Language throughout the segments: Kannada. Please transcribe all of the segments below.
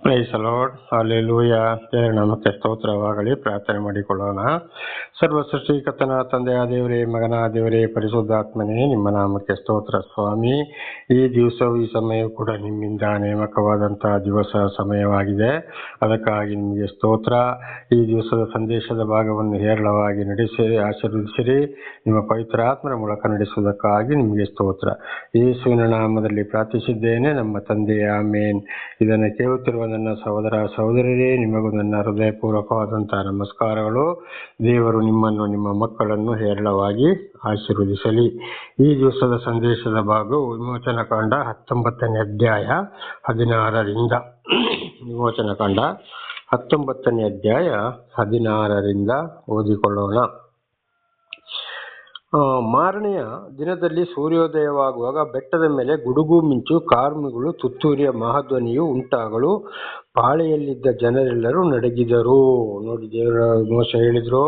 Price lord, hallelujah. ದೇವರ ನಾಮಕ್ಕೆ ಸ್ತೋತ್ರವಾಗಲಿ. ಪ್ರಾರ್ಥನೆ ಮಾಡಿಕೊಳ್ಳೋಣ. ಸರ್ವ ಸೃಷ್ಟಿಕರ್ತನ ತಂದೆಯ ದೇವರೇ, ಮಗನ ದೇವರೇ, ಪರಿಶುದ್ಧಾತ್ಮನೇ, ನಿಮ್ಮ ನಾಮಕ್ಕೆ ಸ್ತೋತ್ರ ಸ್ವಾಮಿ. ಈ ದಿವಸವು ಈ ಸಮಯವು ಕೂಡ ನಿಮ್ಮಿಂದ ನೇಮಕವಾದಂತಹ ದಿವಸ ಸಮಯವಾಗಿದೆ. ಅದಕ್ಕಾಗಿ ನಿಮಗೆ ಸ್ತೋತ್ರ. ಈ ದಿವಸದ ಸಂದೇಶದ ಭಾಗವನ್ನು ಹೇರಳವಾಗಿ ನಡೆಸಿರಿ, ಆಶೀರ್ವದಿಸಿರಿ. ನಿಮ್ಮ ಪವಿತ್ರ ಆತ್ಮರ ಮೂಲಕ ನಡೆಸುವುದಕ್ಕಾಗಿ ನಿಮಗೆ ಸ್ತೋತ್ರ. ಯೇಸುವಿನ ನಾಮದಲ್ಲಿ ಪ್ರಾರ್ಥಿಸಿದ್ದೇನೆ, ನಮ್ಮ ತಂದೆಯ ಆಮೇನ್. ಇದನ್ನು ಕೇಳುತ್ತಿರುವ ನನ್ನ ಸಹೋದರ ಸಹೋದರರೇ, ನಿಮಗೂ ನನ್ನ ಹೃದಯಪೂರ್ವಕವಾದಂತಹ ನಮಸ್ಕಾರಗಳು. ದೇವರು ನಿಮ್ಮನ್ನು, ನಿಮ್ಮ ಮಕ್ಕಳನ್ನು ಹೇರಳವಾಗಿ ಆಶೀರ್ವದಿಸಲಿ. ಈ ದಿವಸದ ಸಂದೇಶದ ಭಾಗವು ವಿಮೋಚನಕಾಂಡ 19ನೇ ಅಧ್ಯಾಯ 16ರಿಂದ. ವಿಮೋಚನಕಾಂಡ 19ನೇ ಅಧ್ಯಾಯ 16ರಿಂದ ಓದಿಕೊಳ್ಳೋಣ. ಮಾರನೆಯ ದಿನದಲ್ಲಿ ಸೂರ್ಯೋದಯವಾಗುವಾಗ ಬೆಟ್ಟದ ಮೇಲೆ ಗುಡುಗು, ಮಿಂಚು, ಕಾರ್ಮಿಗಳು, ತುತ್ತೂರಿಯ ಮಹಾಧ್ವನಿಯು ಉಂಟಾಗಲು ಪಾಳೆಯಲ್ಲಿದ್ದ ಜನರೆಲ್ಲರೂ ನಡಗಿದರು. ನೋಡಿ, ದೇವರ ಮೋಶ ಹೇಳಿದ್ರು,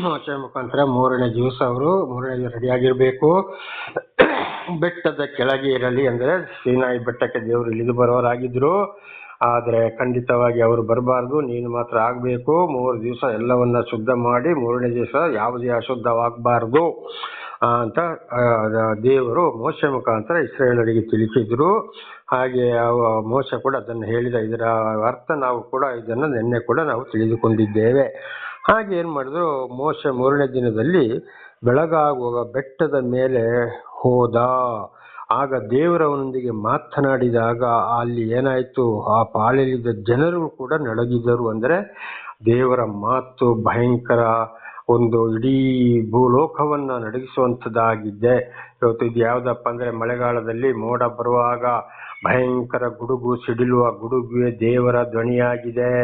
ಮೋಶ ಮುಖಾಂತರ ಮೂರನೇ ದಿವಸ ಅವರು ರೆಡಿಯಾಗಿರ್ಬೇಕು. ಬೆಟ್ಟದ ಕೆಳಗೆ ಇರಲಿ, ಅಂದರೆ ಸೀನಾಯಿ ಬೆಟ್ಟಕ್ಕೆ ದೇವರು ಇಳಿದು ಬರೋರಾಗಿದ್ರು. ಆದರೆ ಖಂಡಿತವಾಗಿ ಅವರು ಬರಬಾರ್ದು, ನೀನು ಮಾತ್ರ ಆಗಬೇಕು. 3 ದಿವಸ ಎಲ್ಲವನ್ನ ಶುದ್ಧ ಮಾಡಿ 3ನೇ ದಿವಸ ಯಾವುದೇ ಅಶುದ್ಧವಾಗಬಾರ್ದು ಅಂತ ದೇವರು ಮೋಶೆ ಮುಖಾಂತರ ಇಸ್ರಾಯೇಲರಿಗೆ ತಿಳಿಸಿದ್ರು. ಹಾಗೆ ಮೋಶೆ ಕೂಡ ಅದನ್ನು ಹೇಳಿದ. ಇದರ ಅರ್ಥ ನಾವು ಕೂಡ ಇದನ್ನು ನಿನ್ನೆ ಕೂಡ ನಾವು ತಿಳಿದುಕೊಂಡಿದ್ದೇವೆ. ಹಾಗೆ ಏನು ಮಾಡಿದ್ರು, ಮೋಶೆ 3ನೇ ದಿನದಲ್ಲಿ ಬೆಳಗಾಗುವಾಗ ಬೆಟ್ಟದ ಮೇಲೆ ಹೋದ. ಆಗ ದೇವರವನೊಂದಿಗೆ ಮಾತನಾಡಿದಾಗ ಅಲ್ಲಿ ಏನಾಯ್ತು, ಆ ಪಾಳೆಯಲ್ಲಿದ್ದ ಜನರು ಕೂಡ ನಡಗಿದರು. ಅಂದರೆ ದೇವರ ಮಾತು ಭಯಂಕರ, ಒಂದು ಇಡೀ ಭೂಲೋಕವನ್ನ ನಡಗಿಸುವಂಥದ್ದಾಗಿದೆ. ಇವತ್ತು ಇದು ಯಾವುದಪ್ಪ ಅಂದರೆ, ಮಳೆಗಾಲದಲ್ಲಿ ಮೋಡ ಬರುವಾಗ ಭಯಂಕರ ಗುಡುಗು ಸಿಡಿಲುವ ಗುಡುಗುವೆ ದೇವರ ಧ್ವನಿಯಾಗಿದೆ.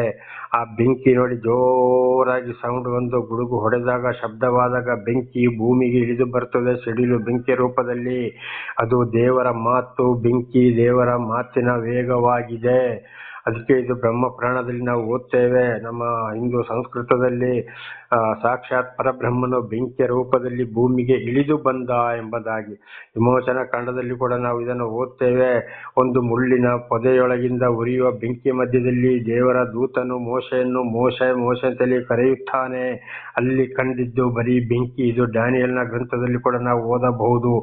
ಆ ಬೆಂಕಿ ನೋಡಿ, ಜೋರಾಗಿ ಸೌಂಡ್ ಒಂದು ಗುಡುಗು ಹೊಡೆದಾಗ, ಶಬ್ದವಾದಾಗ ಬೆಂಕಿ ಭೂಮಿಗೆ ಇಳಿದು ಬರ್ತದೆ, ಸಿಡಿಲು ಬೆಂಕಿ ರೂಪದಲ್ಲಿ. ಅದು ದೇವರ ಮಾತು, ಬೆಂಕಿ ದೇವರ ಮಾತಿನ ವೇಗವಾಗಿದೆ. ಅದಕ್ಕೆ ಇದು ಬ್ರಹ್ಮ ಪುರಾಣದಲ್ಲಿ ನಾವು ಓದ್ತೇವೆ. ನಮ್ಮ ಹಿಂದೂ ಸಂಸ್ಕೃತದಲ್ಲಿ ಸಾಕ್ಷಾತ್ ಪರಬ್ರಹ್ಮನು ಬೆಂಕಿಯ ರೂಪದಲ್ಲಿ ಭೂಮಿಗೆ ಇಳಿದು ಬಂದ ಎಂಬುದಾಗಿ. ವಿಮೋಚನ ಕಾಂಡದಲ್ಲಿ ಕೂಡ ನಾವು ಇದನ್ನು ಓದ್ತೇವೆ. ಒಂದು ಮುಳ್ಳಿನ ಪೊದೆಯೊಳಗಿಂದ ಉರಿಯುವ ಬೆಂಕಿ ಮಧ್ಯದಲ್ಲಿ ದೇವರ ದೂತನು ಮೋಶೆಯನ್ನು ಮೋಶೆ ಮೋಶೆ ಅಂತೇಳಿ ಕರೆಯುತ್ತಾನೆ. ಅಲ್ಲಿ ಕಂಡಿದ್ದು ಬರೀ ಬೆಂಕಿ. ಇದು ಡ್ಯಾನಿಯಲ್ನ ಗ್ರಂಥದಲ್ಲಿ ಕೂಡ ನಾವು ಓದಬಹುದು.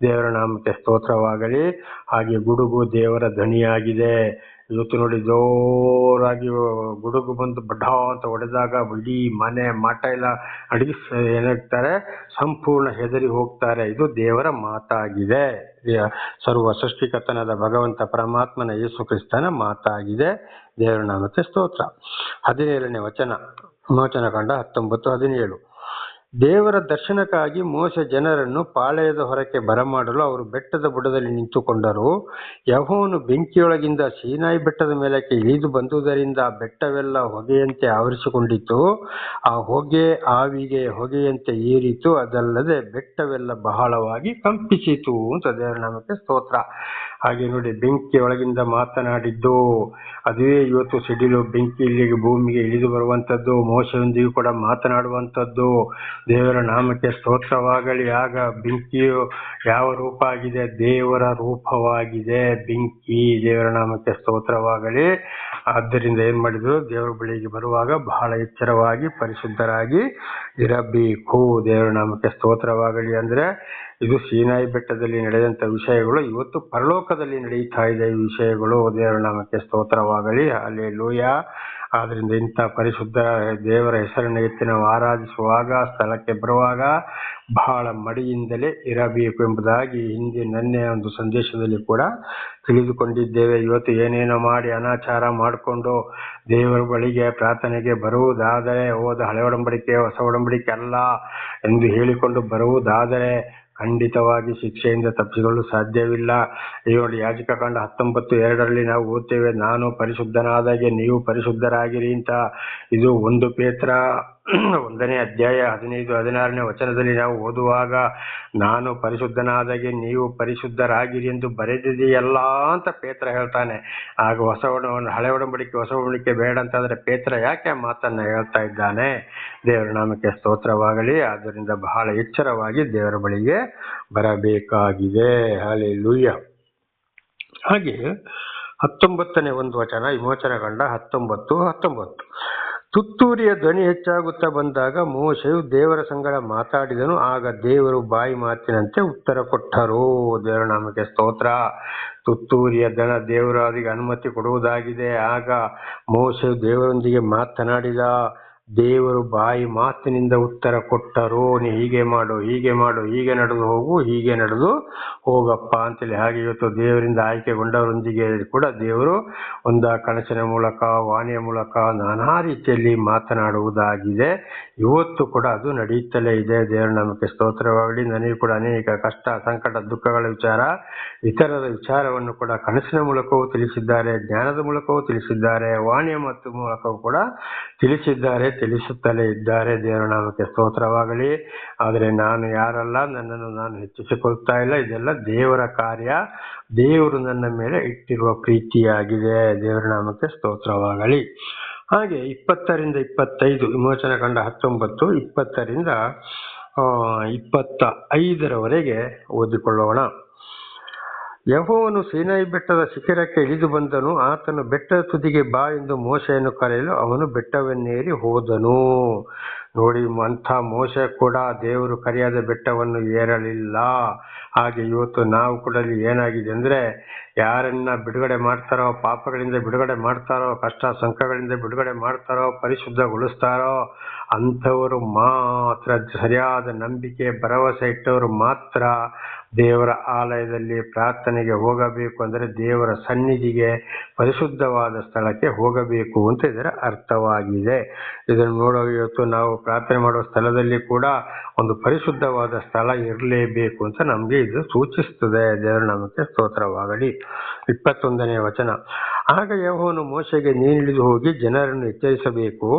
ದೇವರ ನಾಮಕ್ಕೆ ಸ್ತೋತ್ರವಾಗಲಿ. ಹಾಗೆ ಗುಡುಗು ದೇವರ ಧ್ವನಿಯಾಗಿದೆ. ಇವತ್ತು ನೋಡಿ, ಜೋರಾಗಿ ಗುಡುಗು ಬಂದು ಬಡ್ಡ ಅಂತ ಹೊಡೆದಾಗ ಇಡೀ ಮನೆ ಮಾಟ ಎಲ್ಲ ಏನಾಗ್ತಾರೆ, ಸಂಪೂರ್ಣ ಹೆದರಿ ಹೋಗ್ತಾರೆ. ಇದು ದೇವರ ಮಾತಾಗಿದೆ. ಸರ್ವ ಸೃಷ್ಟಿಕರ್ತನಾದ ಭಗವಂತ ಪರಮಾತ್ಮನ ಯೇಸು ಕ್ರಿಸ್ತನ ಮಾತಾಗಿದೆ. ದೇವರ ನಾಮಕ್ಕೆ ಸ್ತೋತ್ರ. 17ನೇ ವಚನ, ವಿಮೋಚನಕಾಂಡ 19:17. ದೇವರ ದರ್ಶನಕ್ಕಾಗಿ ಮೋಶೆ ಜನರನ್ನು ಪಾಳೆಯದ ಹೊರಕ್ಕೆ ಬರಮಾಡಲು ಅವರು ಬೆಟ್ಟದ ಬುಡದಲ್ಲಿ ನಿಂತುಕೊಂಡರು. ಯೆಹೋವನು ಬೆಂಕಿಯೊಳಗಿಂದ ಸೀನಾಯಿ ಬೆಟ್ಟದ ಮೇಲಕ್ಕೆ ಇಳಿದು ಬಂದುದರಿಂದ ಬೆಟ್ಟವೆಲ್ಲ ಹೊಗೆಯಂತೆ ಆವರಿಸಿಕೊಂಡಿತು. ಆ ಹೊಗೆ ಆವಿಗೆ ಹೊಗೆಯಂತೆ ಏರಿತು. ಅದಲ್ಲದೆ ಬೆಟ್ಟವೆಲ್ಲ ಬಹಳವಾಗಿ ಕಂಪಿಸಿತು ಅಂತ. ದೇವರ ನಾಮಕ್ಕೆ ಸ್ತೋತ್ರ. ಹಾಗೆ ನೋಡಿ, ಬೆಂಕಿಯೊಳಗಿಂದ ಮಾತನಾಡಿದ್ದು ಅದುವೇ ಇವತ್ತು ಸಿಡಿಲು ಬೆಂಕಿ ಇಲ್ಲಿಗೆ ಭೂಮಿಗೆ ಇಳಿದು ಬರುವಂಥದ್ದು, ಮೋಶೆಯೊಂದಿಗೂ ಕೂಡ ಮಾತನಾಡುವಂಥದ್ದು. ದೇವರ ನಾಮಕ್ಕೆ ಸ್ತೋತ್ರವಾಗಲಿ. ಆಗ ಬೆಂಕಿಯು ಯಾವ ರೂಪ ಆಗಿದೆ? ದೇವರ ರೂಪವಾಗಿದೆ ಬೆಂಕಿ. ದೇವರ ನಾಮಕ್ಕೆ ಸ್ತೋತ್ರವಾಗಲಿ. ಆದ್ದರಿಂದ ಏನ್ ಮಾಡಿದ್ರು, ದೇವರ ಬಳಿಗೆ ಬರುವಾಗ ಬಹಳ ಎಚ್ಚರವಾಗಿ ಪರಿಶುದ್ಧರಾಗಿ ಇರಬೇಕು. ದೇವರ ನಾಮಕ್ಕೆ ಸ್ತೋತ್ರವಾಗಲಿ. ಅಂದ್ರೆ ಇದು ಸೀನಾಯಿ ಬೆಟ್ಟದಲ್ಲಿ ನಡೆದಂತ ವಿಷಯಗಳು ಇವತ್ತು ಪರಲೋಕದಲ್ಲಿ ನಡೆಯುತ್ತಾ ಇದೆ ಈ ವಿಷಯಗಳು. ದೇವರ ನಾಮಕ್ಕೆ ಸ್ತೋತ್ರವಾಗಲಿ. ಹಲ್ಲೆಲೂಯಾ. ಆದ್ರಿಂದ ಇಂಥ ಪರಿಶುದ್ಧ ದೇವರ ಹೆಸರನ್ನು ಎತ್ತಿ ನಾವು ಆರಾಧಿಸುವಾಗ, ಸ್ಥಳಕ್ಕೆ ಬರುವಾಗ ಬಹಳ ಮಡಿಯಿಂದಲೇ ಇರಬೇಕು ಎಂಬುದಾಗಿ ನನ್ನೆ ಒಂದು ಸಂದೇಶದಲ್ಲಿ ಕೂಡ ತಿಳಿದುಕೊಂಡಿದ್ದೇವೆ. ಇವತ್ತು ಏನೇನೋ ಮಾಡಿ ಅನಾಚಾರ ಮಾಡಿಕೊಂಡು ದೇವರ ಬಳಿಗೆ ಪ್ರಾರ್ಥನೆಗೆ ಬರುವುದಾದರೆ, ಹಳೆ ಒಡಂಬಡಿಕೆ ಹೊಸ ಒಡಂಬಡಿಕೆ ಅಲ್ಲ ಎಂದು ಹೇಳಿಕೊಂಡು ಬರುವುದಾದರೆ ಖಂಡಿತವಾಗಿ ಶಿಕ್ಷೆಯಿಂದ ತಪ್ಪಿಸಿಕೊಳ್ಳಲು ಸಾಧ್ಯವಿಲ್ಲ. ನೋಡಿ, ಯಾಜಕಕಾಂಡ 19:2 ನಾವು ಓದ್ತೇವೆ, ನಾನು ಪರಿಶುದ್ಧನಾದಾಗೆ ನೀವು ಪರಿಶುದ್ಧರಾಗಿರಿ ಅಂತ. ಇದು 1 ಪೇತ್ರ 1ನೇ ಅಧ್ಯಾಯ 15-16ನೇ ವಚನದಲ್ಲಿ ನಾವು ಓದುವಾಗ, ನಾನು ಪರಿಶುದ್ಧನಾದಾಗೆ ನೀವು ಪರಿಶುದ್ಧರಾಗಿರಿ ಎಂದು ಬರೆದಿದೆಯಲ್ಲ ಅಂತ ಪೇತ್ರ ಹೇಳ್ತಾನೆ. ಆಗ ಹಳೆ ಒಡಂಬಡಿಕೆ ಹೊಸ ಒಡಂಬಡಿಕೆ ಬೇಡ ಅಂತಾದ್ರೆ ಪೇತ್ರ ಯಾಕೆ ಮಾತನ್ನ ಹೇಳ್ತಾ ಇದ್ದಾನೆ? ದೇವರ ನಾಮಕ್ಕೆ ಸ್ತೋತ್ರವಾಗಲಿ. ಆದ್ದರಿಂದ ಬಹಳ ಎಚ್ಚರವಾಗಿ ದೇವರ ಬಳಿಗೆ ಬರಬೇಕಾಗಿದೆ. ಹಲ್ಲೆಲೂಯಾ. ಹಾಗೆ 19ನೇ ಒಂದು ವಚನ, ವಿಮೋಚನಕಾಂಡ 19:19. ತುತ್ತೂರಿಯ ಧ್ವನಿ ಹೆಚ್ಚಾಗುತ್ತಾ ಬಂದಾಗ ಮೋಶೆಯು ದೇವರ ಸಂಗಡ ಮಾತಾಡಿದನು. ಆಗ ದೇವರು ಬಾಯಿ ಮಾತಿನಂತೆ ಉತ್ತರ ಕೊಟ್ಟರು. ದೇವರ ನಾಮಕ್ಕೆ ಸ್ತೋತ್ರ. ತುತ್ತೂರಿಯ ದನ ದೇವರು ಅವರಿಗೆ ಅನುಮತಿ ಕೊಡುವುದಾಗಿದೆ. ಆಗ ಮೋಶೆಯು ದೇವರೊಂದಿಗೆ ಮಾತನಾಡಿದ. ದೇವರು ಬಾಯಿ ಮಾತಿನಿಂದ ಉತ್ತರ ಕೊಟ್ಟರು. ನೀ ಹೀಗೆ ಮಾಡು, ಹೀಗೆ ಮಾಡು, ಹೀಗೆ ನಡೆದು ಹೋಗು, ಹೀಗೆ ನಡೆದು ಹೋಗಪ್ಪ ಅಂತೇಳಿ. ಹಾಗೆ ಇವತ್ತು ದೇವರಿಂದ ಆಯ್ಕೆಗೊಂಡವರೊಂದಿಗೆ ಕೂಡ ದೇವರು ಒಂದು ಕನಸಿನ ಮೂಲಕ, ವಾಣಿಯ ಮೂಲಕ ನಾನಾ ರೀತಿಯಲ್ಲಿ ಮಾತನಾಡುವುದಾಗಿದೆ. ಇವತ್ತು ಕೂಡ ಅದು ನಡೆಯುತ್ತಲೇ ಇದೆ. ದೇವರ ನಮಗೆ ಸ್ತೋತ್ರವಾಗಲಿ. ನನಗೆ ಕೂಡ ಅನೇಕ ಕಷ್ಟ, ಸಂಕಟ, ದುಃಖಗಳ ವಿಚಾರ, ಇತರರ ವಿಚಾರವನ್ನು ಕೂಡ ಕನಸಿನ ಮೂಲಕವೂ ತಿಳಿಸಿದ್ದಾರೆ, ಜ್ಞಾನದ ಮೂಲಕವೂ ತಿಳಿಸಿದ್ದಾರೆ, ವಾಣಿಯ ಮತ್ತು ಮೂಲಕವೂ ಕೂಡ ತಿಳಿಸುತ್ತಲೇ ಇದ್ದಾರೆ. ದೇವರ ನಾಮಕ್ಕೆ ಸ್ತೋತ್ರವಾಗಲಿ. ಆದರೆ ನಾನು ಯಾರಲ್ಲ, ನನ್ನನ್ನು ನಾನು ಹೆಚ್ಚಿಸಿಕೊಳ್ತಾ ಇಲ್ಲ. ಇದೆಲ್ಲ ದೇವರ ಕಾರ್ಯ, ದೇವರು ನನ್ನ ಮೇಲೆ ಇಟ್ಟಿರುವ ಪ್ರೀತಿಯಾಗಿದೆ. ದೇವರ ನಾಮಕ್ಕೆ ಸ್ತೋತ್ರವಾಗಲಿ. ಹಾಗೆ 20ರಿಂದ 25, ವಿಮೋಚನಕಾಂಡ 19, 20ರಿಂದ 25ರವರೆಗೆ ಓದಿಕೊಳ್ಳೋಣ. ಯೆಹೋವನು ಸೀನಾಯಿ ಬೆಟ್ಟದ ಶಿಖರಕ್ಕೆ ಇಳಿದು ಬಂದನು. ಆತನು ಬೆಟ್ಟದ ತುದಿಗೆ ಬಾ ಎಂದು ಮೋಶೆಯನ್ನು ಕರೆಯಲು ಅವನು ಬೆಟ್ಟವನ್ನೇರಿ ಹೋದನು. ನೋಡಿ, ಅಂಥ ಮೋಶೆ ಕೂಡ ದೇವರು ಕರೆಯಾದ ಬೆಟ್ಟವನ್ನು ಏರಲಿಲ್ಲ. ಹಾಗೆ ಇವತ್ತು ನಾವು ಕೂಡ ಏನಾಗಿದೆ ಅಂದರೆ, ಯಾರನ್ನ ಬಿಡುಗಡೆ ಮಾಡ್ತಾರೋ, ಪಾಪಗಳಿಂದ ಬಿಡುಗಡೆ ಮಾಡ್ತಾರೋ, ಕಷ್ಟ ಸಂಕಟಗಳಿಂದ ಬಿಡುಗಡೆ ಮಾಡ್ತಾರೋ, ಪರಿಶುದ್ಧಗೊಳಿಸ್ತಾರೋ ಅಂಥವರು ಮಾತ್ರ, ಸರಿಯಾದ ನಂಬಿಕೆ ಭರವಸೆ ಇಟ್ಟವರು ಮಾತ್ರ ದೇವರ ಆಲಯದಲ್ಲಿ ಪ್ರಾರ್ಥನೆಗೆ ಹೋಗಬೇಕು. ಅಂದರೆ ದೇವರ ಸನ್ನಿಧಿಗೆ, ಪರಿಶುದ್ಧವಾದ ಸ್ಥಳಕ್ಕೆ ಹೋಗಬೇಕು ಅಂತ ಇದರ ಅರ್ಥವಾಗಿದೆ. ಇದನ್ನು ನೋಡುವ ಇವತ್ತು ನಾವು ಪ್ರಾರ್ಥನೆ ಮಾಡುವ ಸ್ಥಳದಲ್ಲಿ ಕೂಡ ಒಂದು ಪರಿಶುದ್ಧವಾದ ಸ್ಥಳ ಇರಲೇಬೇಕು ಅಂತ ನಮಗೆ ಇದು ಸೂಚಿಸುತ್ತದೆ. ದೇವರ ನಾಮಕ್ಕೆ ಸ್ತೋತ್ರವಾಗಲಿ. 21ನೇ ವಚನ. ಆಗ ಯೆಹೋವನು ಮೋಶೆಗೆ, ನೀನಿಳಿದು ಹೋಗಿ ಜನರನ್ನು ಎಚ್ಚರಿಸಬೇಕು.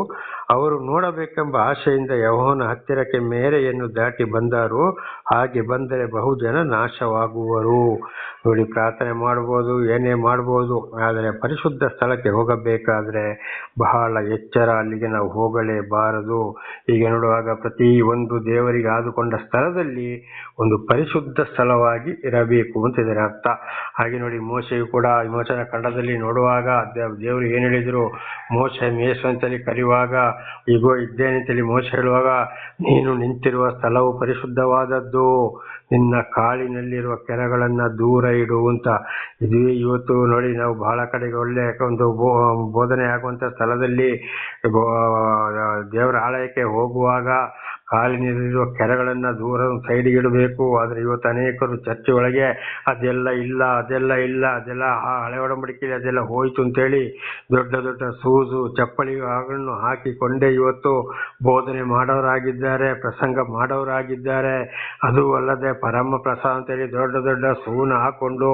ಅವರು ನೋಡಬೇಕೆಂಬ ಆಶೆಯಿಂದ ಯೆಹೋವನ ಹತ್ತಿರಕ್ಕೆ ಮೇರೆಯನ್ನು ದಾಟಿ ಬಂದರು. ಹಾಗೆ ಬಂದರೆ ಬಹುಜನ ನಾಶವಾಗುವರು. ನೋಡಿ, ಪ್ರಾರ್ಥನೆ ಮಾಡ್ಬೋದು, ಏನೇ ಮಾಡ್ಬೋದು, ಆದರೆ ಪರಿಶುದ್ಧ ಸ್ಥಳಕ್ಕೆ ಹೋಗಬೇಕಾದ್ರೆ ಬಹಳ ಎಚ್ಚರ. ಅಲ್ಲಿಗೆ ನಾವು ಹೋಗಲೇಬಾರದು. ಹೀಗೆ ನೋಡುವಾಗ ಪ್ರತಿ ಒಂದು ದೇವರಿಗೆ ಆದುಕೊಂಡ ಸ್ಥಳದಲ್ಲಿ ಒಂದು ಪರಿಶುದ್ಧ ಸ್ಥಳವಾಗಿ ಇರಬೇಕು ಅಂತ ಇದರ ಅರ್ಥ. ಹಾಗೆ ನೋಡಿ, ಮೋಶೆಯು ಕೂಡ ವಿಮೋಚನ ಕಾಂಡದಲ್ಲಿ ನೋಡುವಾಗ ದೇವರು ಏನು ಹೇಳಿದ್ರು, ಮೋಶೆ ಮೇಸು ಅಂತೇಳಿ ಕರೆಯುವಾಗ, ಈಗೋ ಇದ್ದೇನೆ ಅಂತೇಳಿ ಮೋಶೆ ಹೇಳುವಾಗ, ನೀನು ನಿಂತಿರುವ ಸ್ಥಳವು ಪರಿಶುದ್ಧವಾದದ್ದು, ನಿನ್ನ ಕಾಲಿನಲ್ಲಿರುವ ಕೆರಗಳನ್ನು ದೂರ ಇಡು ಅಂತ. ಇದುವೇ ಇವತ್ತು ನೋಡಿ, ನಾವು ಬಹಳ ಕಡೆಗೆ ಒಳ್ಳೆ ಒಂದು ಬೋಧನೆ ಆಗುವಂಥ ಸ್ಥಳದಲ್ಲಿ ದೇವರ ಆಲಯಕ್ಕೆ ಹೋಗುವಾಗ ಕಾಲಿನಲ್ಲಿರುವ ಕೆರಗಳನ್ನು ದೂರ ಸೈಡಿಗೆ ಇಡಬೇಕು. ಆದರೆ ಇವತ್ತು ಅನೇಕರು ಚರ್ಚ್ ಒಳಗೆ ಅದೆಲ್ಲ ಇಲ್ಲ, ಅದೆಲ್ಲ ಹಳೆ ಒಡಂಬಡಿಕೆಯಲ್ಲಿ ಅದೆಲ್ಲ ಹೋಯ್ತು ಅಂತೇಳಿ ದೊಡ್ಡ ದೊಡ್ಡ ಶೂಸು, ಚಪ್ಪಲಿಗಳನ್ನು ಹಾಕಿಕೊಂಡೇ ಇವತ್ತು ಬೋಧನೆ ಮಾಡೋರಾಗಿದ್ದಾರೆ, ಪ್ರಸಂಗ ಮಾಡೋರಾಗಿದ್ದಾರೆ. ಅದು ಅಲ್ಲದೆ ಪರಮ ಪ್ರಸಾದ ಅಂತೇಳಿ ದೊಡ್ಡ ದೊಡ್ಡ ಶೂನ ಹಾಕೊಂಡು,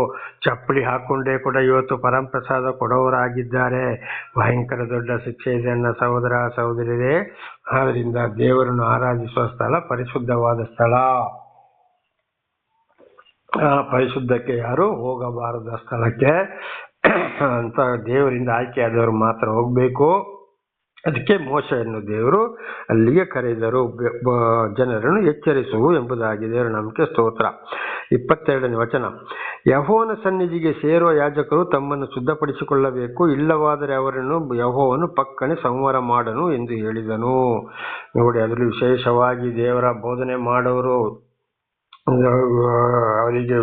ಚಪ್ಪಲಿ ಹಾಕೊಂಡೇ ಕೂಡ ಇವತ್ತು ಪರಮ ಪ್ರಸಾದ ಕೊಡೋರಾಗಿದ್ದಾರೆ. ಭಯಂಕರ ದೊಡ್ಡ ಶಿಕ್ಷೆ ಇದೆ ನನ್ನ ಸಹೋದರ ಸಹೋದರಿಯರೇ. ಆದ್ದರಿಂದ ದೇವರನ್ನು ಆರಾಧಿಸುವ ಸ್ಥಳ ಪರಿಶುದ್ಧವಾದ ಸ್ಥಳ. ಪರಿಶುದ್ಧಕ್ಕೆ ಯಾರು ಹೋಗಬಾರದು. ಸ್ಥಳಕ್ಕೆ ಅಂತ ದೇವರಿಂದ ಆಯ್ಕೆಯಾದವರು ಮಾತ್ರ ಹೋಗ್ಬೇಕು. ಅದಕ್ಕೆ ಮೋಶೆಯನ್ನು ದೇವರು ಅಲ್ಲಿಗೆ ಕರೆದರು, ಜನರನ್ನು ಎಚ್ಚರಿಸು ಎಂಬುದಾಗಿ. ದೇವರ ನಮಗೆ ಸ್ತೋತ್ರ. 22ನೇ ವಚನ. ಯೆಹೋವನ ಸನ್ನಿಧಿಗೆ ಸೇರುವ ಯಾಜಕರು ತಮ್ಮನ್ನು ಶುದ್ಧಪಡಿಸಿಕೊಳ್ಳಬೇಕು, ಇಲ್ಲವಾದರೆ ಅವರನ್ನು ಯೆಹೋವನು ಪಕ್ಕನೆ ಸಂಹಾರ ಮಾಡನು ಎಂದು ಹೇಳಿದನು. ನೋಡಿ, ಅದರಲ್ಲಿ ವಿಶೇಷವಾಗಿ ದೇವರ ಬೋಧನೆ ಮಾಡೋರು, ಅವರಿಗೆ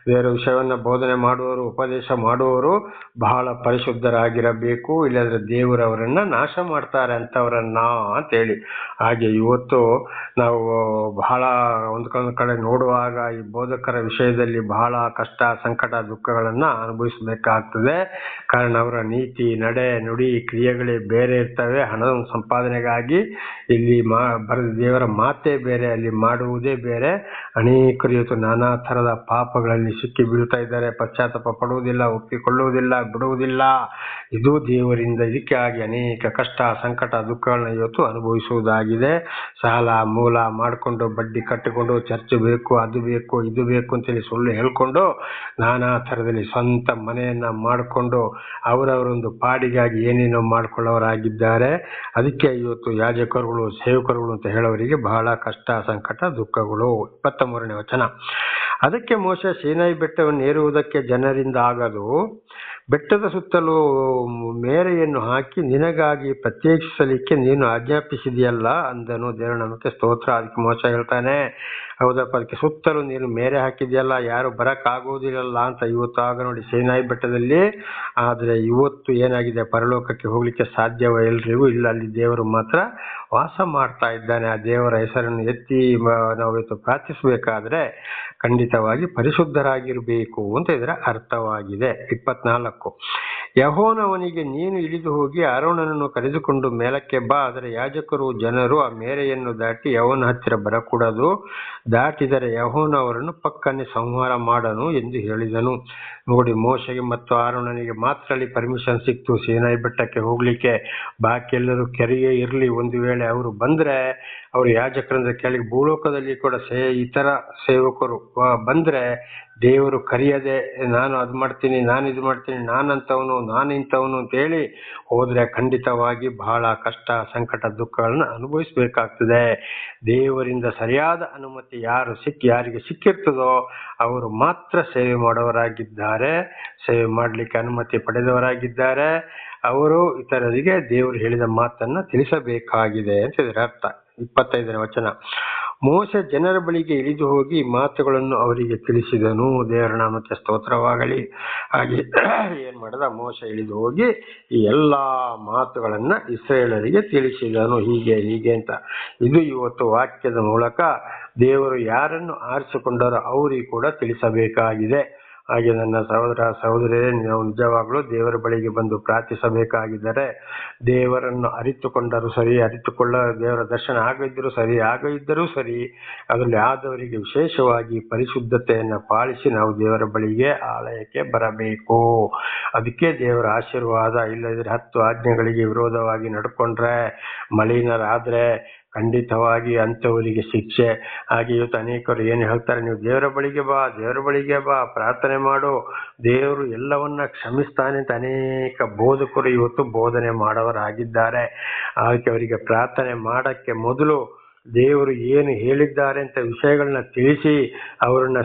ಬೇರೆ ವಿಷಯವನ್ನು ಬೋಧನೆ ಮಾಡುವವರು, ಉಪದೇಶ ಮಾಡುವವರು ಬಹಳ ಪರಿಶುದ್ಧರಾಗಿರಬೇಕು. ಇಲ್ಲಂದ್ರೆ ದೇವರು ಅವರನ್ನ ನಾಶ ಮಾಡ್ತಾರೆ ಅಂತವರನ್ನ ಅಂತೇಳಿ. ಹಾಗೆ ಇವತ್ತು ನಾವು ಬಹಳ ಒಂದು ಕಡೆ ನೋಡುವಾಗ ಈ ಬೋಧಕರ ವಿಷಯದಲ್ಲಿ ಬಹಳ ಕಷ್ಟ, ಸಂಕಟ, ದುಃಖಗಳನ್ನ ಅನುಭವಿಸಬೇಕಾಗ್ತದೆ. ಕಾರಣ ಅವರ ನೀತಿ, ನಡೆ, ನುಡಿ, ಕ್ರಿಯೆಗಳೇ ಬೇರೆ ಇರ್ತವೆ. ಹಣದ ಸಂಪಾದನೆಗಾಗಿ ಇಲ್ಲಿ ದೇವರ ಮಾತೇ ಬೇರೆ, ಅಲ್ಲಿ ಮಾಡುವುದೇ ಬೇರೆ. ಅನೇಕರು ಇವತ್ತು ನಾನಾ ಥರದ ಪಾಪಗಳಲ್ಲಿ ಸಿಕ್ಕಿ ಬೀಳ್ತಾ ಇದ್ದಾರೆ. ಪಶ್ಚಾತ್ತಾಪ ಪಡುವುದಿಲ್ಲ, ಒಪ್ಪಿಕೊಳ್ಳುವುದಿಲ್ಲ, ಬಿಡುವುದಿಲ್ಲ. ಇದು ದೇವರಿಂದ. ಇದಕ್ಕೆ ಆಗಿ ಅನೇಕ ಕಷ್ಟ, ಸಂಕಟ, ದುಃಖಗಳನ್ನ ಇವತ್ತು ಅನುಭವಿಸುವುದಾಗಿದೆ. ಸಾಲ ಮೂಲ ಮಾಡಿಕೊಂಡು, ಬಡ್ಡಿ ಕಟ್ಟಿಕೊಂಡು, ಚರ್ಚ್ ಬೇಕು, ಅದು ಬೇಕು, ಇದು ಬೇಕು ಅಂತೇಳಿ ಸುಳ್ಳು ಹೇಳ್ಕೊಂಡು, ನಾನಾ ಥರದಲ್ಲಿ ಸ್ವಂತ ಮನೆಯನ್ನ ಮಾಡಿಕೊಂಡು ಅವರವರೊಂದು ಪಾಡಿಗಾಗಿ ಏನೇನೋ ಮಾಡ್ಕೊಳ್ಳೋರಾಗಿದ್ದಾರೆ. ಅದಕ್ಕೆ ಇವತ್ತು ಯಾಜಕರುಗಳು, ಸೇವಕರುಗಳು ಅಂತ ಹೇಳೋರಿಗೆ ಬಹಳ ಕಷ್ಟ, ಸಂಕಟ, ದುಃಖಗಳು 23ನೇ ವಚನ. ಅದಕ್ಕೆ ಮೋಶೆ, ಸೀನಾಯಿ ಬೆಟ್ಟವನ್ನು ಏರುವುದಕ್ಕೆ ಜನರಿಂದ ಆಗದು, ಬೆಟ್ಟದ ಸುತ್ತಲೂ ಮೇರೆಯನ್ನು ಹಾಕಿ ನಿನಗಾಗಿ ಪ್ರತ್ಯೇಕಿಸಲಿಕ್ಕೆ ನೀನು ಆಜ್ಞಾಪಿಸಿದೆಯಲ್ಲ ಅಂದನು. ದೇವರ ನಾಮಕ್ಕೆ ಸ್ತೋತ್ರ. ಅದಕ್ಕೆ ಮೋಶೆ ಹೇಳ್ತಾನೆ, ಹೌದಪ್ಪ, ಅದಕ್ಕೆ ಸುತ್ತಲೂ ನೀನು ಮೇರೆ ಹಾಕಿದೆಯಲ್ಲ, ಯಾರು ಬರಕ್ಕಾಗೋದಿಲ್ಲ ಅಂತ. ಇವತ್ತು ಆಗ ನೋಡಿ ಸೀನಾಯಿ ಬೆಟ್ಟದಲ್ಲಿ, ಆದರೆ ಇವತ್ತು ಏನಾಗಿದೆ, ಪರಲೋಕಕ್ಕೆ ಹೋಗ್ಲಿಕ್ಕೆ ಸಾಧ್ಯವೋ ಎಲ್ರಿಗೂ ಇಲ್ಲ, ಅಲ್ಲಿ ದೇವರು ಮಾತ್ರ ವಾಸ ಮಾಡ್ತಾ ಇದ್ದಾನೆ. ಆ ದೇವರ ಹೆಸರನ್ನು ಎತ್ತಿ ನಾವು ಇವತ್ತು ಪ್ರಾರ್ಥಿಸಬೇಕಾದ್ರೆ ಖಂಡಿತವಾಗಿ ಪರಿಶುದ್ಧರಾಗಿರಬೇಕು ಅಂತ ಇದರ ಅರ್ಥವಾಗಿದೆ. 24, ಯೆಹೋವನಿಗೆ, ನೀನು ಇಳಿದು ಹೋಗಿ ಆರೋನನನ್ನು ಕರೆದುಕೊಂಡು ಮೇಲಕ್ಕೆ ಬಾ, ಆದರೆ ಯಾಜಕರು ಜನರು ಆ ಮೇರೆಯನ್ನು ದಾಟಿ ಯೆಹೋವನ ಹತ್ತಿರ ಬರಕೂಡದು, ದಾಟಿದರೆ ಯೆಹೋವನು ಅವರನ್ನು ಪಕ್ಕನೆ ಸಂಹಾರ ಮಾಡನು ಎಂದು ಹೇಳಿದನು. ನೋಡಿ, ಮೋಶೆಗೆ ಮತ್ತು ಆರೋನನಿಗೆ ಮಾತ್ರ ಅಲ್ಲಿ ಪರ್ಮಿಷನ್ ಸಿಕ್ತು ಸೀನಾಯಿ ಬೆಟ್ಟಕ್ಕೆ ಹೋಗ್ಲಿಕ್ಕೆ. ಬಾಕಿ ಎಲ್ಲರೂ ಕೆರೆಯೇ ಇರಲಿ, ಒಂದು ವೇಳೆ ಅವರು ಬಂದ್ರೆ, ಅವರು ಯಾಜಕರಂದ್ರೆ ಕೆಳಗೆ ಭೂಲೋಕದಲ್ಲಿ ಕೂಡ ಇತರ ಸೇವಕರು ಬಂದ್ರೆ ದೇವರು ಕರೆಯದೆ ನಾನು ಅದು ಮಾಡ್ತೀನಿ, ನಾನು ಇದು ಮಾಡ್ತೀನಿ, ನಾನಂತವನು, ನಾನು ಇಂಥವನು ಅಂತ ಹೇಳಿ ಹೋದ್ರೆ ಖಂಡಿತವಾಗಿ ಬಹಳ ಕಷ್ಟ, ಸಂಕಟ, ದುಃಖಗಳನ್ನ ಅನುಭವಿಸ್ಬೇಕಾಗ್ತದೆ. ದೇವರಿಂದ ಸರಿಯಾದ ಅನುಮತಿ ಯಾರಿಗೆ ಸಿಕ್ಕಿರ್ತದೋ ಅವರು ಮಾತ್ರ ಸೇವೆ ಮಾಡೋರಾಗಿದ್ದಾರೆ, ಸೇವೆ ಮಾಡಲಿಕ್ಕೆ ಅನುಮತಿ ಪಡೆದವರಾಗಿದ್ದಾರೆ. ಅವರು ಇತರರಿಗೆ ದೇವರು ಹೇಳಿದ ಮಾತನ್ನ ತಿಳಿಸಬೇಕಾಗಿದೆ ಅಂತ ಇದರ ಅರ್ಥ. 25ನೇ ವಚನ. ಮೋಶೆ ಜನರ ಬಳಿಗೆ ಇಳಿದು ಹೋಗಿ ಮಾತುಗಳನ್ನು ಅವರಿಗೆ ತಿಳಿಸಿದನು. ದೇವರ ನಾಮಕ್ಕೆ ಸ್ತೋತ್ರವಾಗಲಿ. ಹಾಗೆ ಏನ್ ಮಾಡಿದ, ಮೋಶೆ ಇಳಿದು ಹೋಗಿ ಈ ಎಲ್ಲಾ ಮಾತುಗಳನ್ನ ಇಸ್ರಾಯೇಲರಿಗೆ ತಿಳಿಸಿದನು, ಹೀಗೆ ಅಂತ. ಇದು ಇವತ್ತು ವಾಕ್ಯದ ಮೂಲಕ ದೇವರು ಯಾರನ್ನು ಆರಿಸಿಕೊಂಡರೋ ಅವರಿಗೆ ಕೂಡ ತಿಳಿಸಬೇಕಾಗಿದೆ. ಹಾಗೆ ನನ್ನ ಸಹೋದರ ಸಹೋದರಿಯರೇ, ನಾವು ನಿಜವಾಗ್ಲೂ ದೇವರ ಬಳಿಗೆ ಬಂದು ಪ್ರಾರ್ಥಿಸಬೇಕಾಗಿದ್ದರೆ, ದೇವರನ್ನು ಅರಿತುಕೊಂಡರೂ ಸರಿ, ದೇವರ ದರ್ಶನ ಆಗದಿದ್ದರೂ ಸರಿ, ಆಗದಿದ್ದರೂ ಸರಿ, ಅದರಲ್ಲಿ ಆದವರಿಗೆ ವಿಶೇಷವಾಗಿ ಪರಿಶುದ್ಧತೆಯನ್ನು ಪಾಲಿಸಿ ನಾವು ದೇವರ ಬಳಿಗೆ ಆಲಯಕ್ಕೆ ಬರಬೇಕು. ಅದಕ್ಕೆ ದೇವರ ಆಶೀರ್ವಾದ. ಇಲ್ಲದಿದ್ರೆ 10 ಆಜ್ಞೆಗಳಿಗೆ ವಿರೋಧವಾಗಿ ನಡ್ಕೊಂಡ್ರೆ, ಮಲಿನರಾದ್ರೆ ಖಂಡಿತವಾಗಿ ಅಂಥವರಿಗೆ ಶಿಕ್ಷೆ. ಹಾಗೆ ಇವತ್ತು ಅನೇಕರು ಏನು ಹೇಳ್ತಾರೆ, ನೀವು ದೇವರ ಬಳಿಗೆ ಬಾ, ಪ್ರಾರ್ಥನೆ ಮಾಡು, ದೇವರು ಎಲ್ಲವನ್ನ ಕ್ಷಮಿಸ್ತಾನೆ ಅಂತ ಅನೇಕ ಬೋಧಕರು ಇವತ್ತು ಬೋಧನೆ ಮಾಡೋರಾಗಿದ್ದಾರೆ. ಅದಕ್ಕೆ ಅವರಿಗೆ ಪ್ರಾರ್ಥನೆ ಮಾಡಕ್ಕೆ ಮೊದಲು ದೇವರು ಏನು ಹೇಳಿದ್ದಾರೆ ಅಂತ ವಿಷಯಗಳನ್ನ ತಿಳಿಸಿ ಅವರನ್ನ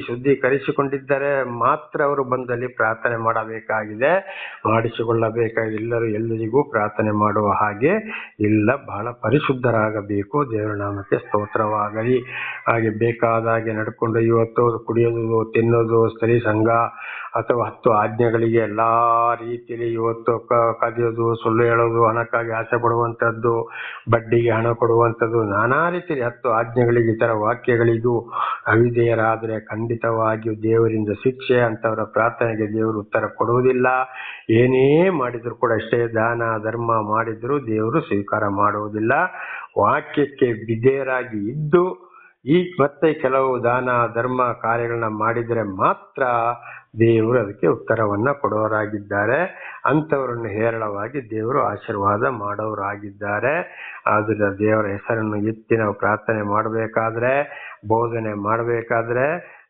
ಶುದ್ಧೀಕರಿಸಿಕೊಂಡಿದ್ದರೆ ಮಾತ್ರ ಅವರು ಬಂದಲ್ಲಿ ಪ್ರಾರ್ಥನೆ ಮಾಡಿಸಿಕೊಳ್ಳಬೇಕಾಗಿದೆ. ಎಲ್ಲರಿಗೂ ಪ್ರಾರ್ಥನೆ ಮಾಡುವ ಹಾಗೆ ಇಲ್ಲ, ಬಹಳ ಪರಿಶುದ್ಧರಾಗಬೇಕು. ದೇವರ ನಾಮಕ್ಕೆ ಸ್ತೋತ್ರವಾಗಲಿ. ಹಾಗೆ ಬೇಕಾದ ಹಾಗೆ ನಡ್ಕೊಂಡು ಇವತ್ತು ಕುಡಿಯೋದು, ತಿನ್ನೋದು, ಸ್ತ್ರೀ ಸಂಘ ಅಥವಾ 10 ಆಜ್ಞೆಗಳಿಗೆ ಎಲ್ಲಾ ರೀತಿಯಲ್ಲಿ ಇವತ್ತು ಕದಿಯೋದು, ಸುಳ್ಳು ಹೇಳೋದು, ಹಣಕ್ಕಾಗಿ ಆಸೆ ಪಡುವಂಥದ್ದು, ಬಡ್ಡಿಗೆ ಹಣ ಕೊಡುವಂಥದ್ದು, ನಾನಾ ರೀತಿಯಲ್ಲಿ 10 ಆಜ್ಞೆಗಳಿಗೆ, ಇತರ ವಾಕ್ಯಗಳಿಗೂ ಅವಿಧೇಯರಾದರೆ ಖಂಡಿತವಾಗಿಯೂ ದೇವರಿಂದ ಶಿಕ್ಷೆ. ಅಂತವರ ಪ್ರಾರ್ಥನೆಗೆ ದೇವರು ಉತ್ತರ ಕೊಡುವುದಿಲ್ಲ. ಏನೇ ಮಾಡಿದ್ರು ಕೂಡ ಅಷ್ಟೇ, ದಾನ ಧರ್ಮ ಮಾಡಿದ್ರು ದೇವರು ಸ್ವೀಕಾರ ಮಾಡುವುದಿಲ್ಲ. ವಾಕ್ಯಕ್ಕೆ ವಿಧೇಯರಾಗಿ ಇದ್ದು ಮತ್ತೆ ಕೆಲವು ದಾನ ಧರ್ಮ ಕಾರ್ಯಗಳನ್ನ ಮಾಡಿದರೆ ಮಾತ್ರ ದೇವರು ಅದಕ್ಕೆ ಉತ್ತರವನ್ನ ಕೊಡೋರಾಗಿದ್ದಾರೆ. ಅಂಥವರನ್ನು ಹೇರಳವಾಗಿ ದೇವರು ಆಶೀರ್ವಾದ ಮಾಡೋರಾಗಿದ್ದಾರೆ. ಆದ್ರೆ ದೇವರ ಹೆಸರನ್ನು ಎತ್ತಿ ನಾವು ಪ್ರಾರ್ಥನೆ ಮಾಡಬೇಕಾದ್ರೆ, ಬೋಧನೆ ಮಾಡಬೇಕಾದ್ರೆ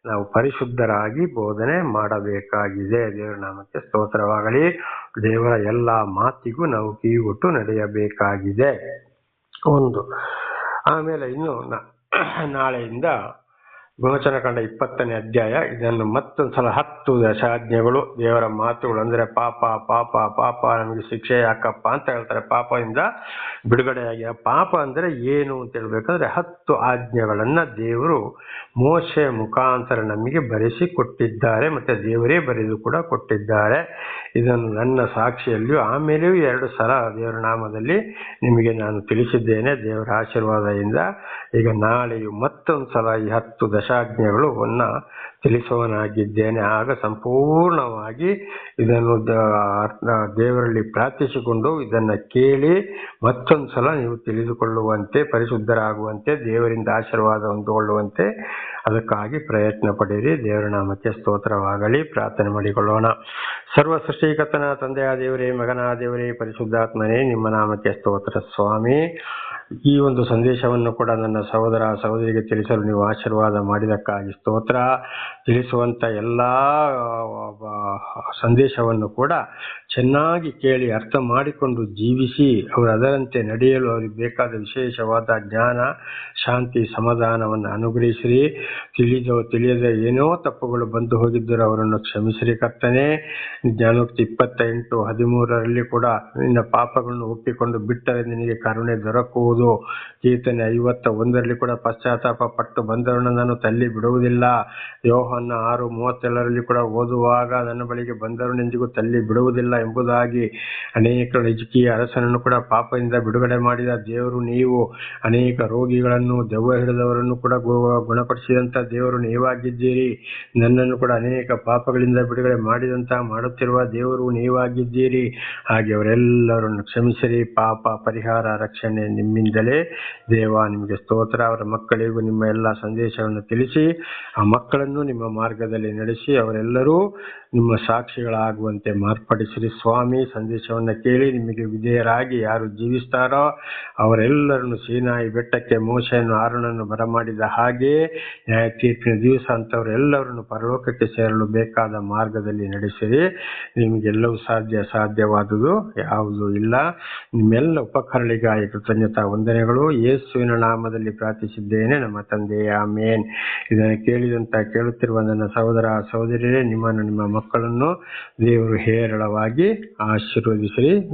ನಾವು ಪರಿಶುದ್ಧರಾಗಿ ಬೋಧನೆ ಮಾಡಬೇಕಾಗಿದೆ. ದೇವರ ನಾಮಕ್ಕೆ ಸ್ತೋತ್ರವಾಗಲಿ. ದೇವರ ಎಲ್ಲಾ ಮಾತಿಗೂ ನಾವು ಕಿವಿಗೊಟ್ಟು ನಡೆಯಬೇಕಾಗಿದೆ. ಆಮೇಲೆ ಇನ್ನು ನಾಳೆಯಿಂದ ವಿಮೋಚನಕಾಂಡ 20ನೇ ಅಧ್ಯಾಯ, ಇದನ್ನು ಮತ್ತೊಂದ್ಸಲ 10 ದಶಾಜ್ಞೆಗಳು, ದೇವರ ಮಾತುಗಳು. ಅಂದ್ರೆ ಪಾಪ ನಮಗೆ ಶಿಕ್ಷೆ ಯಾಕಪ್ಪ ಅಂತ ಹೇಳ್ತಾರೆ. ಪಾಪದಿಂದ ಬಿಡುಗಡೆಯಾಗಿ, ಪಾಪ ಅಂದ್ರೆ ಏನು ಅಂತ ಹೇಳ್ಬೇಕಂದ್ರೆ 10 ಆಜ್ಞೆಗಳನ್ನ ದೇವರು ಮೋಶೆ ಮುಖಾಂತರ ನಮಗೆ ಬರೆಸಿ ಕೊಟ್ಟಿದ್ದಾರೆ, ಮತ್ತೆ ದೇವರೇ ಬರೆದು ಕೂಡ ಕೊಟ್ಟಿದ್ದಾರೆ. ಇದನ್ನು ನನ್ನ ಸಾಕ್ಷಿಯಲ್ಲಿಯೂ ಆಮೇಲೆಯೂ 2 ಸಲ ದೇವರ ನಾಮದಲ್ಲಿ ನಿಮಗೆ ನಾನು ತಿಳಿಸಿದ್ದೇನೆ. ದೇವರ ಆಶೀರ್ವಾದದಿಂದ ಈಗ ನಾಳೆಯೂ ಮತ್ತೊಂದು ಸಲ ಈ 10 ದಶಾಜ್ಞೆಗಳನ್ನ ತಿಳಿಸುವನಾಗಿದ್ದೇನೆ. ಆಗ ಸಂಪೂರ್ಣವಾಗಿ ಇದನ್ನು ದೇವರಲ್ಲಿ ಪ್ರಾರ್ಥಿಸಿಕೊಂಡು ಇದನ್ನ ಕೇಳಿ ಮತ್ತೊಂದು ಸಲ ನೀವು ತಿಳಿದುಕೊಳ್ಳುವಂತೆ, ಪರಿಶುದ್ಧರಾಗುವಂತೆ, ದೇವರಿಂದ ಆಶೀರ್ವಾದ ಹೊಂದಿಕೊಳ್ಳುವಂತೆ ಅದಕ್ಕಾಗಿ ಪ್ರಯತ್ನ ಪಡಿರಿ. ದೇವರ ನಾಮಕ್ಕೆ ಸ್ತೋತ್ರವಾಗಲಿ. ಪ್ರಾರ್ಥನೆ ಮಾಡಿಕೊಳ್ಳೋಣ. ಸರ್ವ ಸೃಷ್ಟಿಕರ್ತನ ತಂದೆಯ ದೇವರೇ, ಮಗನ ದೇವರೇ, ಪರಿಶುದ್ಧಾತ್ಮನೇ, ನಿಮ್ಮ ನಾಮಕ್ಕೆ ಸ್ತೋತ್ರ ಸ್ವಾಮಿ. ಈ ಒಂದು ಸಂದೇಶವನ್ನು ಕೂಡ ನನ್ನ ಸಹೋದರ ಸಹೋದರಿಗೆ ತಿಳಿಸಲು ನೀವು ಆಶೀರ್ವಾದ ಮಾಡಿದಕ್ಕಾಗಿ ಸ್ತೋತ್ರ. ತಿಳಿಸುವಂತ ಎಲ್ಲಾ ಸಂದೇಶವನ್ನು ಕೂಡ ಚೆನ್ನಾಗಿ ಕೇಳಿ ಅರ್ಥ ಮಾಡಿಕೊಂಡು ಜೀವಿಸಿ ಅವರು ಅದರಂತೆ ನಡೆಯಲು ಅವರಿಗೆ ಬೇಕಾದ ವಿಶೇಷವಾದ ಜ್ಞಾನ, ಶಾಂತಿ, ಸಮಾಧಾನವನ್ನು ಅನುಗ್ರಹಿಸಿರಿ. ತಿಳಿಯದ ಏನೋ ತಪ್ಪುಗಳು ಬಂದು ಹೋಗಿದ್ದರೂ ಅವರನ್ನು ಕ್ಷಮಿಸಿರಿ ಕರ್ತನೇ. ಜ್ಞಾನೋಕ್ತಿ 28:13 ಕೂಡ ನಿನ್ನ ಪಾಪಗಳನ್ನು ಒಪ್ಪಿಕೊಂಡು ಬಿಟ್ಟರೆ ನಿನಗೆ ಕರುಣೆ ದೊರಕುವುದು. ಕೀರ್ತನೆ 51 ಕೂಡ ಪಶ್ಚಾತ್ತಾಪ ಪಟ್ಟು ಬಂದವರನ್ನು ನಾನು ತಳ್ಳಿ ಬಿಡುವುದಿಲ್ಲ. ಯೋಹಾನ 6:37 ಕೂಡ ಓದುವಾಗ ನನ್ನ ಬಳಿಗೆ ಬಂದವರನ್ನೆಂದಿಗೂ ತಳ್ಳಿ ಬಿಡುವುದಿಲ್ಲ ಎಂಬುದಾಗಿ ಅನೇಕ ಹಿಜ್ಕೀಯ ಅರಸನನ್ನು ಕೂಡ ಪಾಪದಿಂದ ಬಿಡುಗಡೆ ಮಾಡಿದ ದೇವರು ನೀವು. ಅನೇಕ ರೋಗಿಗಳನ್ನು, ದೆವ್ವ ಹಿಡಿದವರನ್ನು ಕೂಡ ಗುಣಪಡಿಸಿದಂಥ ದೇವರು ನೀವಾಗಿದ್ದೀರಿ. ನನ್ನನ್ನು ಕೂಡ ಅನೇಕ ಪಾಪಗಳಿಂದ ಬಿಡುಗಡೆ ಮಾಡುತ್ತಿರುವ ದೇವರು ನೀವಾಗಿದ್ದೀರಿ. ಹಾಗೆ ಅವರೆಲ್ಲರನ್ನು ಕ್ಷಮಿಸಿರಿ. ಪಾಪ ಪರಿಹಾರ, ರಕ್ಷಣೆ ನಿಮ್ಮಿಂದಲೇ. ದೇವ ನಿಮಗೆ ಸ್ತೋತ್ರ. ಅವರ ಮಕ್ಕಳಿಗೂ ನಿಮ್ಮ ಎಲ್ಲ ಸಂದೇಶವನ್ನು ತಿಳಿಸಿ ಆ ಮಕ್ಕಳನ್ನು ನಿಮ್ಮ ಮಾರ್ಗದಲ್ಲಿ ನಡೆಸಿ ಅವರೆಲ್ಲರೂ ನಿಮ್ಮ ಸಾಕ್ಷಿಗಳಾಗುವಂತೆ ಮಾರ್ಪಡಿಸಿರಿ ಸ್ವಾಮಿ. ಸಂದೇಶವನ್ನು ಕೇಳಿ ನಿಮಗೆ ವಿಧೇಯರಾಗಿ ಯಾರು ಜೀವಿಸ್ತಾರೋ ಅವರೆಲ್ಲರನ್ನು ಸೀನಾಯಿ ಬೆಟ್ಟಕ್ಕೆ ಮೋಶೆಯನ್ನು ಆರೋನನ್ನು ಬರಮಾಡಿದ ಹಾಗೆ ನ್ಯಾಯ ತೀರ್ಪಿನ ದಿವಸ ಅಂತವರೆಲ್ಲರನ್ನು ಪರಲೋಕಕ್ಕೆ ಸೇರಲು ಬೇಕಾದ ಮಾರ್ಗದಲ್ಲಿ ನಡೆಸಿರಿ. ನಿಮಗೆಲ್ಲವೂ ಸಾಧ್ಯವಾದುದು ಯಾವುದೂ ಇಲ್ಲ. ನಿಮ್ಮೆಲ್ಲ ಉಪಕರಣಗಳಿಗಾಗಿ ಕೃತಜ್ಞತಾ ವಂದನೆಗಳು. ಯೇಸುವಿನ ನಾಮದಲ್ಲಿ ಪ್ರಾರ್ಥಿಸಿದ್ದೇನೆ ನಮ್ಮ ತಂದೆಯೇ, ಆಮೇನ್. ಇದನ್ನು ಕೇಳುತ್ತಿರುವ ನನ್ನ ಸಹೋದರ ಸಹೋದರಿಯರೇ, ನಿಮ್ಮ ಮಕ್ಕಳನ್ನು ದೇವರು ಹೇರಳವಾಗಿ ಆಶೀರ್ವದಿಸಿರಿ.